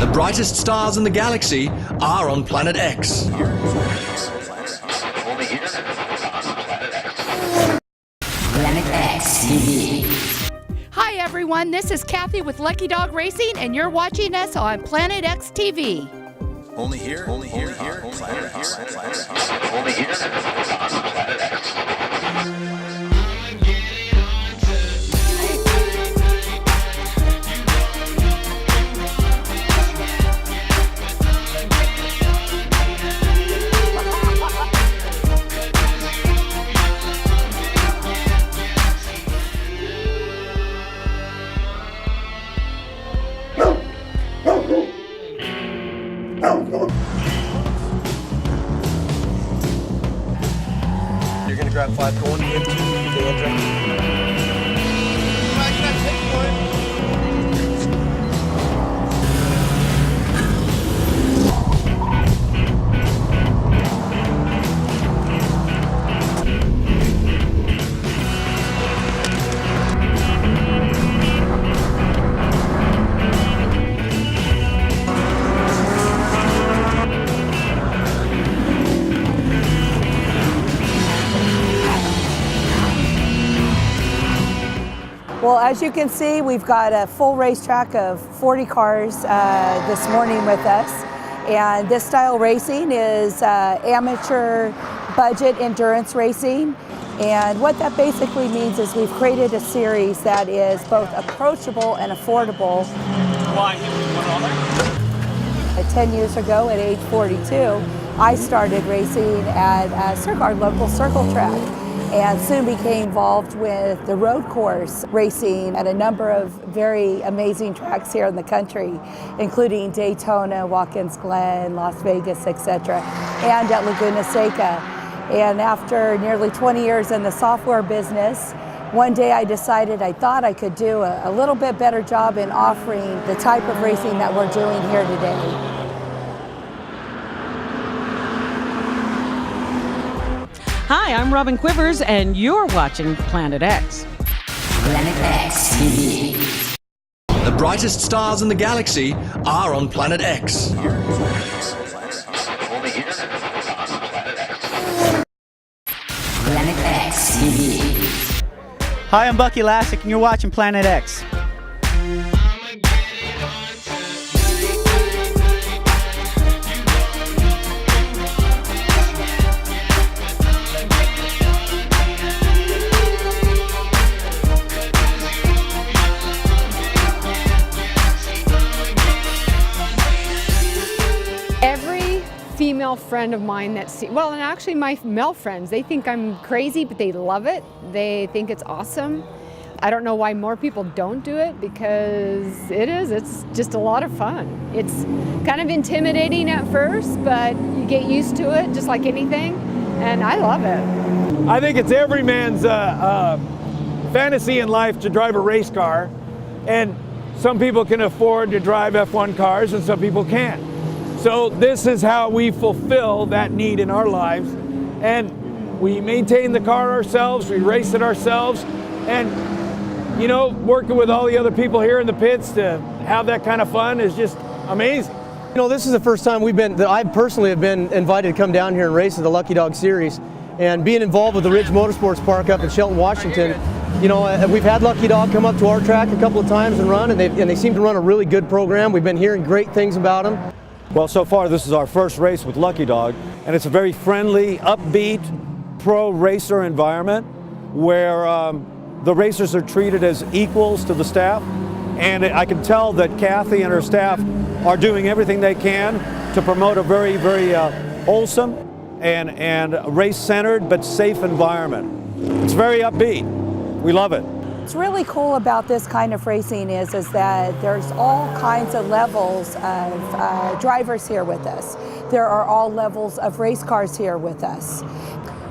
The brightest stars in the galaxy are on Planet X. Planet X TV. Hi everyone, this is Cathy with Lucky Dog Racing, and you're watching us on Planet X TV. Only here, only here, Planet X. Only here, Planet X. You're gonna grab 5 going into the engine. Well, as you can see, we've got a full racetrack of 40 cars this morning with us. And this style racing is amateur budget endurance racing. And what that basically means is we've created a series that is both approachable and affordable. 10 years ago at age 42, I started racing at our local circle track, and soon became involved with the road course racing at a number of very amazing tracks here in the country, including Daytona, Watkins Glen, Las Vegas, etc., and at Laguna Seca. And after nearly 20 years in the software business, one day I decided I thought I could do a little bit better job in offering the type of racing that we're doing here today. Hi, I'm Robin Quivers, and you're watching Planet X. Planet X TV. The brightest stars in the galaxy are on Planet X. Only here, Planet X. Planet X TV. Hi, I'm Bucky Lassick, and you're watching Planet X. Female friend of mine and actually my male friends, they think I'm crazy, but they love it. They think it's awesome. I don't know why more people don't do it, because it's just a lot of fun. It's kind of intimidating at first, but you get used to it just like anything, and I love it. I think it's every man's fantasy in life to drive a race car, and some people can afford to drive F1 cars and some people can't. So this is how we fulfill that need in our lives, and we maintain the car ourselves, we race it ourselves, and you know, working with all the other people here in the pits to have that kind of fun is just amazing. You know, this is the first time I personally have been invited to come down here and race at the Lucky Dog Series, and being involved with the Ridge Motorsports Park up in Shelton, Washington. You know, we've had Lucky Dog come up to our track a couple of times and run, and they seem to run a really good program. We've been hearing great things about them. Well, so far this is our first race with Lucky Dog, and it's a very friendly, upbeat, pro racer environment where the racers are treated as equals to the staff, and I can tell that Cathy and her staff are doing everything they can to promote a very, very wholesome and race-centered but safe environment. It's very upbeat. We love it. What's really cool about this kind of racing is that there's all kinds of levels of drivers here with us. There are all levels of race cars here with us.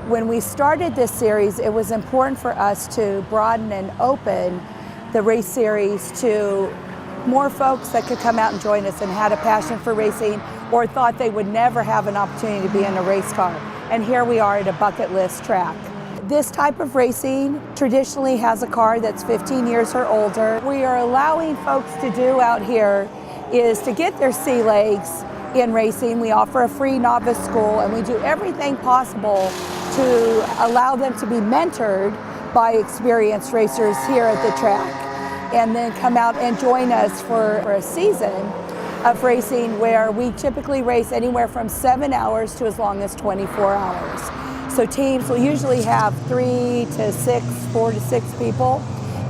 When we started this series, it was important for us to broaden and open the race series to more folks that could come out and join us and had a passion for racing or thought they would never have an opportunity to be in a race car. And here we are at a bucket list track. This type of racing traditionally has a car that's 15 years or older. We are allowing folks to do out here is to get their sea legs in racing. We offer a free novice school, and we do everything possible to allow them to be mentored by experienced racers here at the track, and then come out and join us for a season of racing where we typically race anywhere from 7 hours to as long as 24 hours. So teams will usually have 3 to 6, 4 to 6 people,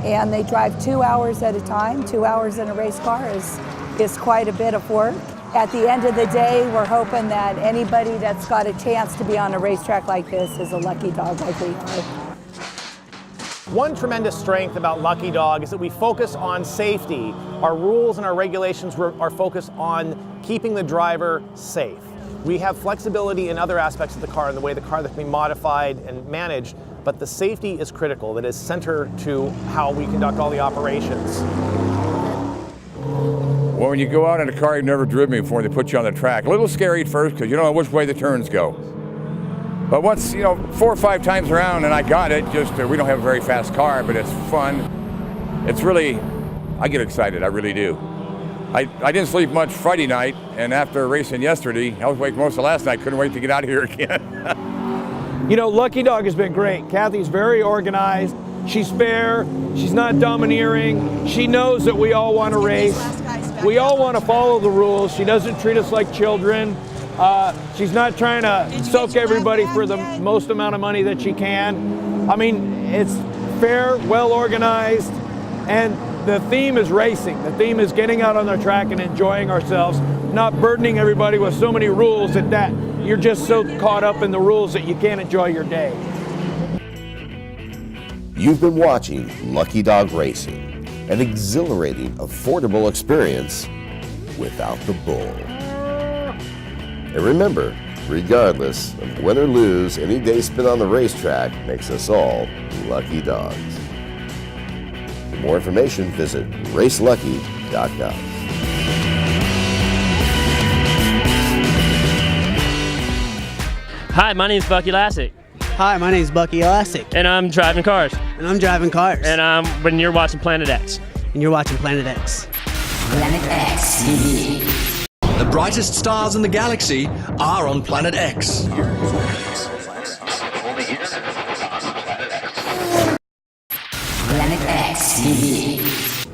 and they drive 2 hours at a time. 2 hours in a race car is quite a bit of work. At the end of the day, we're hoping that anybody that's got a chance to be on a racetrack like this is a lucky dog like we are. One tremendous strength about Lucky Dog is that we focus on safety. Our rules and our regulations are focused on keeping the driver safe. We have flexibility in other aspects of the car and the way the car that can be modified and managed, but the safety is critical. That is center to how we conduct all the operations. Well, when you go out in a car you've never driven before and they put you on the track, a little scary at first because you don't know which way the turns go. But once, 4 or 5 times around and I got it, we don't have a very fast car, but it's fun. It's really, I get excited, I really do. I didn't sleep much Friday night, and after racing yesterday, I was awake most of last night, couldn't wait to get out of here again. Lucky Dog has been great. Cathy's very organized. She's fair. She's not domineering. She knows that we all want to race. We all want to follow the rules. She doesn't treat us like children. She's not trying to soak everybody for the most amount of money that she can. I mean, it's fair, well organized, and the theme is racing. The theme is getting out on the track and enjoying ourselves, not burdening everybody with so many rules that you're just so caught up in the rules that you can't enjoy your day. You've been watching Lucky Dog Racing, an exhilarating, affordable experience without the bull. And remember, regardless of win or lose, any day spent on the racetrack makes us all lucky dogs. For more information, visit racelucky.com. Hi, my name is Bucky Lassick. Hi, my name is Bucky Lassick. And I'm driving cars. And I'm driving cars. And when you're watching Planet X. And you're watching Planet X. Planet X TV. The brightest stars in the galaxy are on Planet X. Planet X TV.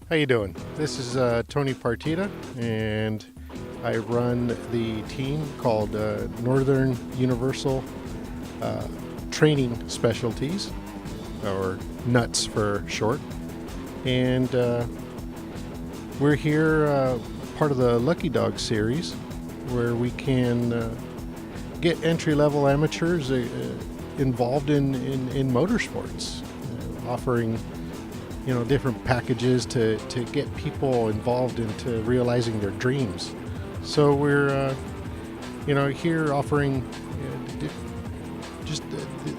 How you doing? This is Tony Partita, and I run the team called Northern Universal Training Specialties, or NUTS for short. And we're here part of the Lucky Dog series, where we can get entry-level amateurs involved in motorsports, offering different packages to get people involved into realizing their dreams. So we're here offering just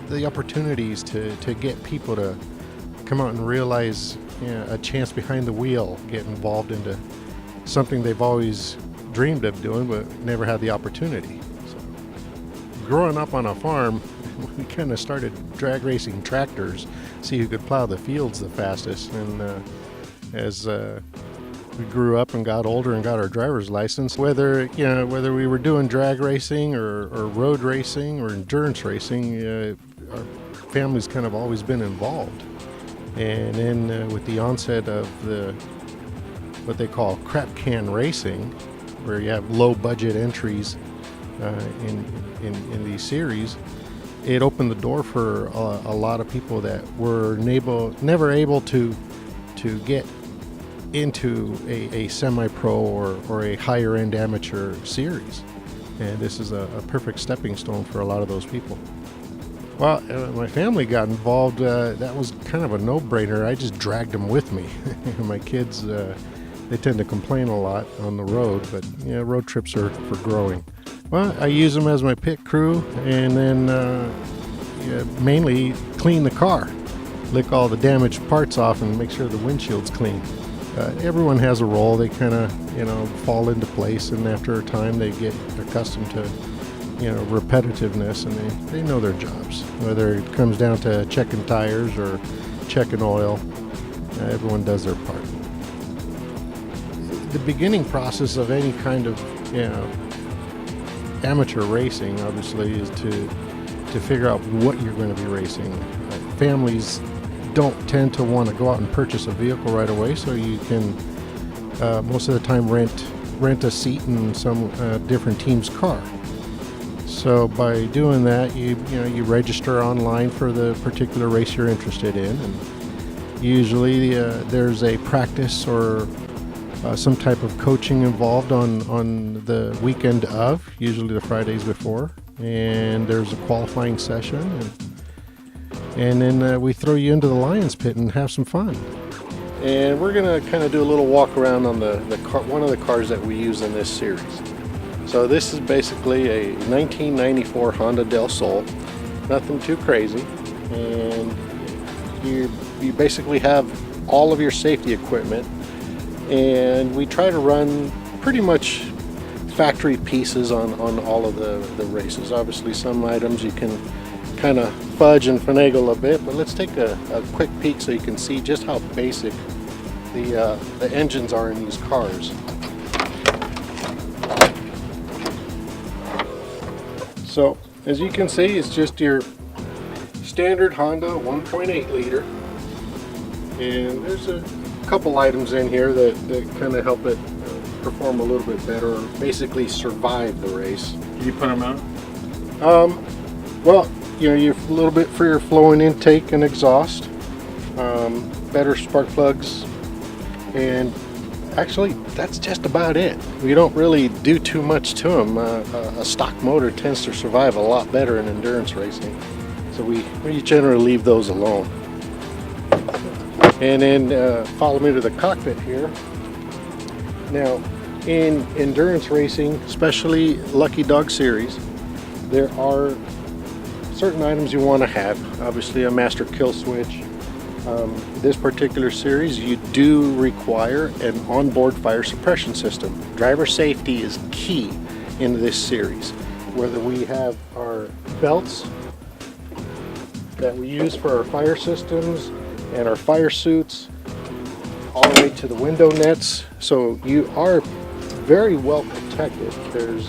the opportunities to get people to come out and realize a chance behind the wheel, get involved into something they've always dreamed of doing but never had the opportunity. So, growing up on a farm, we kind of started drag racing tractors, see who could plow the fields the fastest. And as we grew up and got older and got our driver's license, whether we were doing drag racing or road racing or endurance racing, our family's kind of always been involved. And then with the onset of what they call crap can racing, where you have low budget entries in these series, it opened the door for a lot of people that were never able to get into a semi-pro or a higher end amateur series. And this is a perfect stepping stone for a lot of those people. Well, my family got involved. That was kind of a no-brainer. I just dragged them with me. My kids, they tend to complain a lot on the road, but road trips are for growing. Well, I use them as my pit crew, and then mainly clean the car, lick all the damaged parts off, and make sure the windshield's clean. Everyone has a role. They kind of fall into place, and after a time they get accustomed to repetitiveness, and they know their jobs. Whether it comes down to checking tires or checking oil, everyone does their part. the beginning process of any kind of, amateur racing, obviously, is to figure out what you're going to be racing. Families don't tend to want to go out and purchase a vehicle right away, so you can most of the time rent a seat in some different team's car. So by doing that, you register online for the particular race you're interested in, and usually there's a practice or some type of coaching involved on the weekend of, usually the Fridays before, and there's a qualifying session, and then we throw you into the Lions Pit and have some fun. And we're going to kind of do a little walk around on the car, one of the cars that we use in this series. So this is basically a 1994 Honda Del Sol, nothing too crazy, and you basically have all of your safety equipment, and we try to run pretty much factory pieces on all of the races. Obviously some items you can kind of fudge and finagle a bit, but let's take a quick peek so you can see just how basic the engines are in these cars. So as you can see, it's just your standard Honda 1.8 liter, and there's a couple items in here that kind of help it perform a little bit better, or basically survive the race. Can you put them out? Well, you're a little bit for your flow and intake and exhaust, better spark plugs, and actually that's just about it. We don't really do too much to them. A stock motor tends to survive a lot better in endurance racing, so we generally leave those alone. And then follow me to the cockpit here. Now, in endurance racing, especially Lucky Dog series, there are certain items you want to have. Obviously a master kill switch. This particular series, you do require an onboard fire suppression system. Driver safety is key in this series. Whether we have our belts that we use for our fire systems and our fire suits, all the way to the window nets, so you are very well protected. There's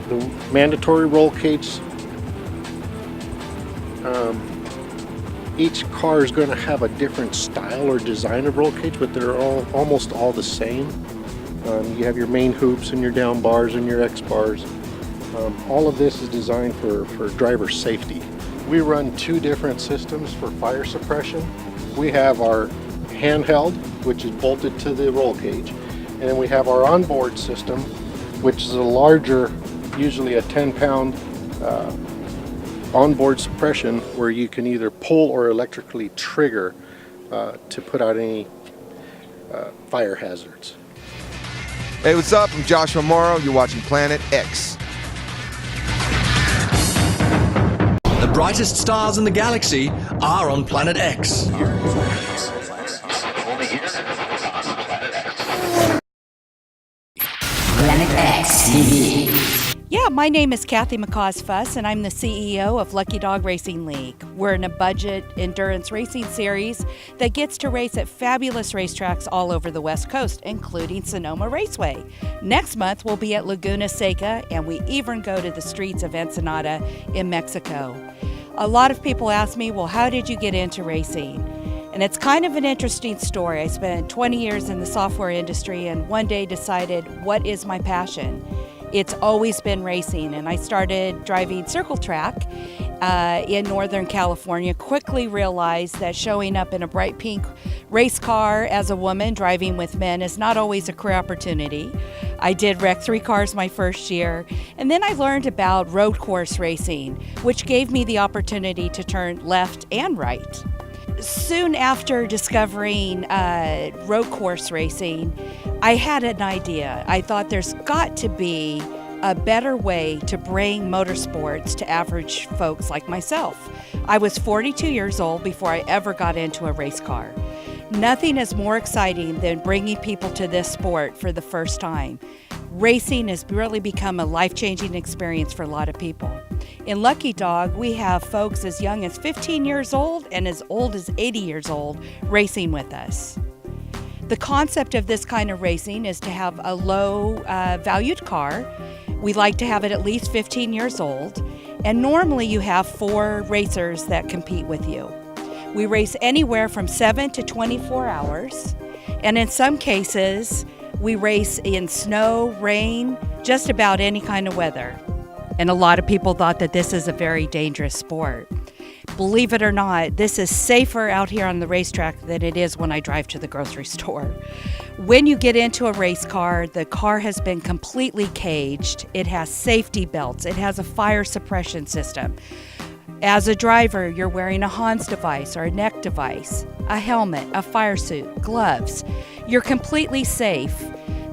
the mandatory roll cage. Each car is going to have a different style or design of roll cage, but they're almost all the same. You have your main hoops and your down bars and your X bars. All of this is designed for driver safety. We run two different systems for fire suppression. We have our handheld, which is bolted to the roll cage, and then we have our onboard system, which is a larger, usually a 10-pound onboard suppression, where you can either pull or electrically trigger to put out any fire hazards. Hey, what's up? I'm Joshua Morrow. You're watching Planet X. The brightest stars in the galaxy are on Planet X. Planet X TV. Yeah, my name is Cathy McCause Russ, and I'm the CEO of Lucky Dog Racing League. We're in a budget endurance racing series that gets to race at fabulous racetracks all over the West Coast, including Sonoma Raceway. Next month, we'll be at Laguna Seca, and we even go to the streets of Ensenada in Mexico. A lot of people ask me, well, how did you get into racing? And it's kind of an interesting story. I spent 20 years in the software industry and one day decided, what is my passion? It's always been racing, and I started driving circle track in Northern California. Quickly realized that showing up in a bright pink race car as a woman driving with men is not always a career opportunity. I did wreck 3 cars my first year, and then I learned about road course racing, which gave me the opportunity to turn left and right. Soon after discovering road course racing, I had an idea. I thought there's got to be a better way to bring motorsports to average folks like myself. I was 42 years old before I ever got into a race car. Nothing is more exciting than bringing people to this sport for the first time. Racing has really become a life-changing experience for a lot of people. In Lucky Dog, we have folks as young as 15 years old and as old as 80 years old racing with us. The concept of this kind of racing is to have a low valued car. We like to have it at least 15 years old, and normally you have 4 racers that compete with you. We race anywhere from 7 to 24 hours, and in some cases we race in snow, rain, just about any kind of weather. And a lot of people thought that this is a very dangerous sport. Believe it or not, this is safer out here on the racetrack than it is when I drive to the grocery store. When you get into a race car, the car has been completely caged. It has safety belts. It has a fire suppression system. As a driver, you're wearing a Hans device or a neck device, a helmet, a fire suit, gloves. You're completely safe.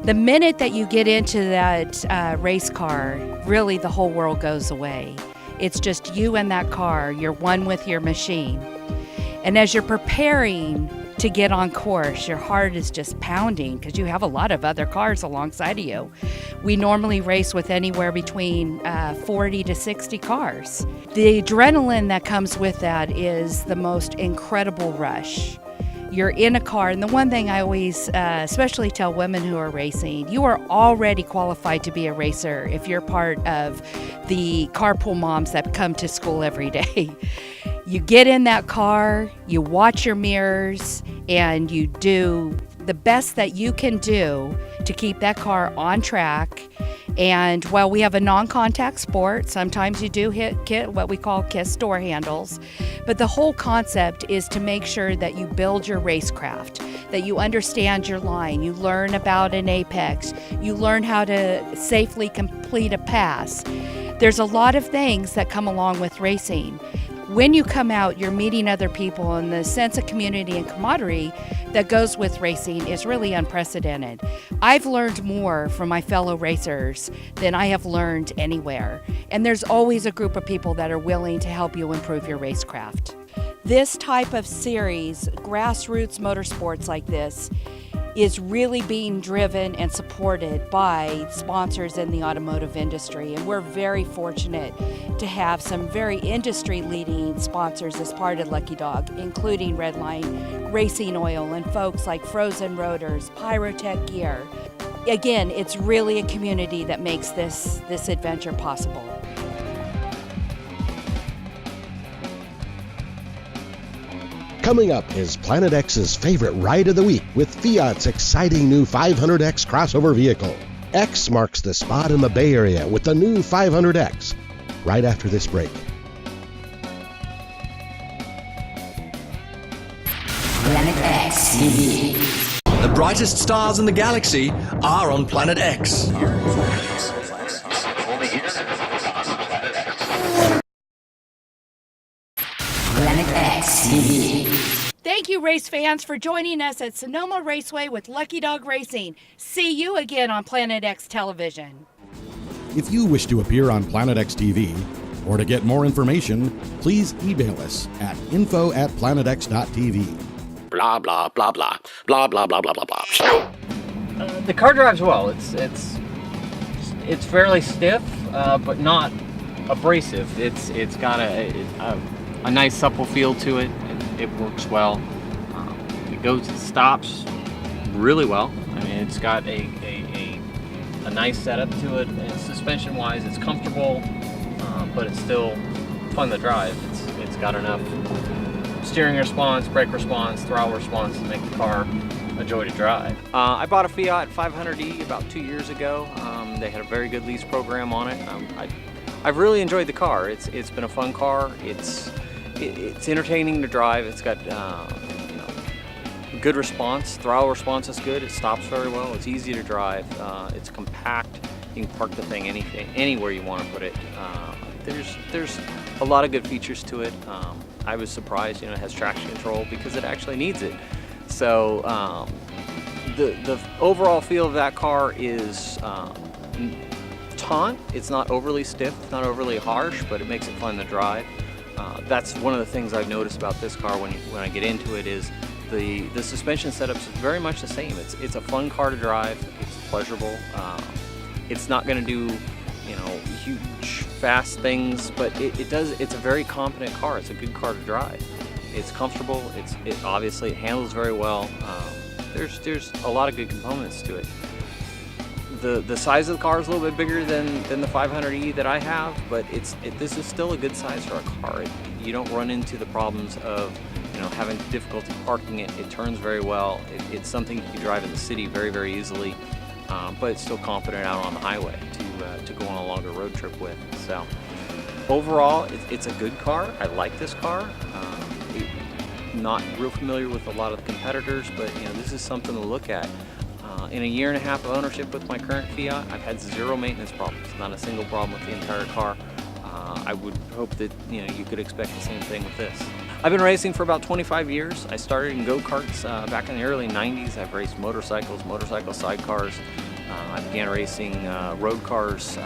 The minute that you get into that race car, really the whole world goes away. It's just you and that car. You're one with your machine. And as you're preparing to get on course, your heart is just pounding because you have a lot of other cars alongside of you. We normally race with anywhere between 40 to 60 cars. The adrenaline that comes with that is the most incredible rush. You're in a car, and the one thing I always especially tell women who are racing, you are already qualified to be a racer if you're part of the carpool moms that come to school every day. You get in that car, you watch your mirrors, and you do the best that you can do to keep that car on track. And while we have a non-contact sport, sometimes you do hit what we call kiss door handles. But the whole concept is to make sure that you build your racecraft, that you understand your line, you learn about an apex, you learn how to safely complete a pass. There's a lot of things that come along with racing. When you come out, you're meeting other people, and the sense of community and camaraderie that goes with racing is really unprecedented. I've learned more from my fellow racers than I have learned anywhere, and there's always a group of people that are willing to help you improve your racecraft. This type of series, grassroots motorsports like this, is really being driven and supported by sponsors in the automotive industry. And we're very fortunate to have some very industry-leading sponsors as part of Lucky Dog, including Redline Racing Oil and folks like Frozen Rotors, Pyrotech Gear. Again, it's really a community that makes this adventure possible. Coming up is Planet X's favorite ride of the week with Fiat's exciting new 500X crossover vehicle. X marks the spot in the Bay Area with the new 500X. Right after this break. Planet X TV. The brightest stars in the galaxy are on Planet X. Planet X TV. Thank you, race fans, for joining us at Sonoma Raceway with Lucky Dog Racing. See you again on Planet X Television. If you wish to appear on Planet X TV or to get more information, please email us at info@planetx.tv. Blah, blah, blah, blah. Blah, blah, blah, blah, blah, blah. The car drives well. It's fairly stiff, but not abrasive. It's got a nice supple feel to it. It works well. It stops really well. I mean, it's got a nice setup to it. And suspension-wise, it's comfortable, but it's still fun to drive. It's got enough steering response, brake response, throttle response to make the car a joy to drive. I bought a Fiat 500e about 2 years ago. They had a very good lease program on it. I've really enjoyed the car. It's been a fun car. It's entertaining to drive. It's got good response. Throttle response is good. It stops very well. It's easy to drive. It's compact. You can park the thing anywhere you want to put it. There's a lot of good features to it. I was surprised, it has traction control because it actually needs it. So the overall feel of that car is taut. It's not overly stiff, it's not overly harsh, but it makes it fun to drive. That's one of the things I've noticed about this car when I get into it is the suspension setup's very much the same. It's a fun car to drive. It's pleasurable. It's not going to do huge fast things, but it's a very competent car. It's a good car to drive. It's comfortable. It obviously handles very well. there's a lot of good components to it. The size of the car is a little bit bigger than the 500e that I have, but this is still a good size for a car. You don't run into the problems of having difficulty parking it. It turns very well. It's something you can drive in the city very, very easily, but it's still confident out on the highway to go on a longer road trip with. So overall, it's a good car. I like this car. Not real familiar with a lot of the competitors, but this is something to look at. In a year and a half of ownership with my current Fiat, I've had zero maintenance problems, not a single problem with the entire car. I would hope that you could expect the same thing with this. I've been racing for about 25 years. I started in go-karts back in the early 90s. I've raced motorcycles, motorcycle sidecars. I began racing road cars,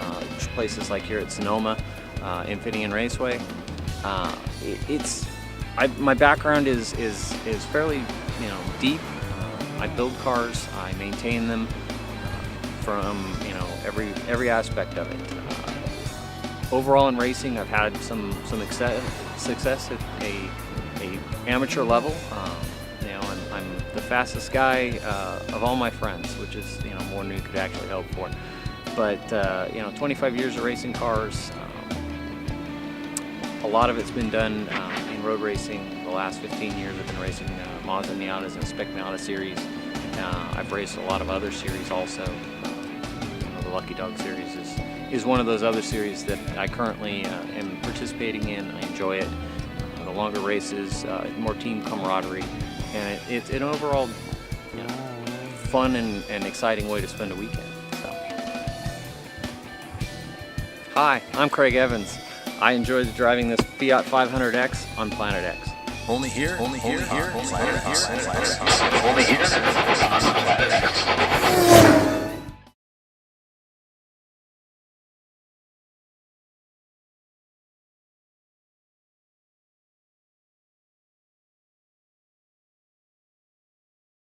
places like here at Sonoma, Infineon Raceway. My background is fairly deep. I build cars, I maintain them from every aspect of it. Overall in racing, I've had some success at a amateur level. I'm the fastest guy of all my friends, which is more than you could actually hope for. But 25 years of racing cars. A lot of it's been done in road racing. The last 15 years I've been racing Mazda Miatas and Spec Miata series. I've raced a lot of other series also. The Lucky Dog series is one of those other series that I currently am participating in. I enjoy it. The longer races, more team camaraderie, and it's an overall fun and exciting way to spend a weekend. So. Hi, I'm Craig Evans. I enjoyed driving this Fiat 500X on Planet X. Only here on Planet X.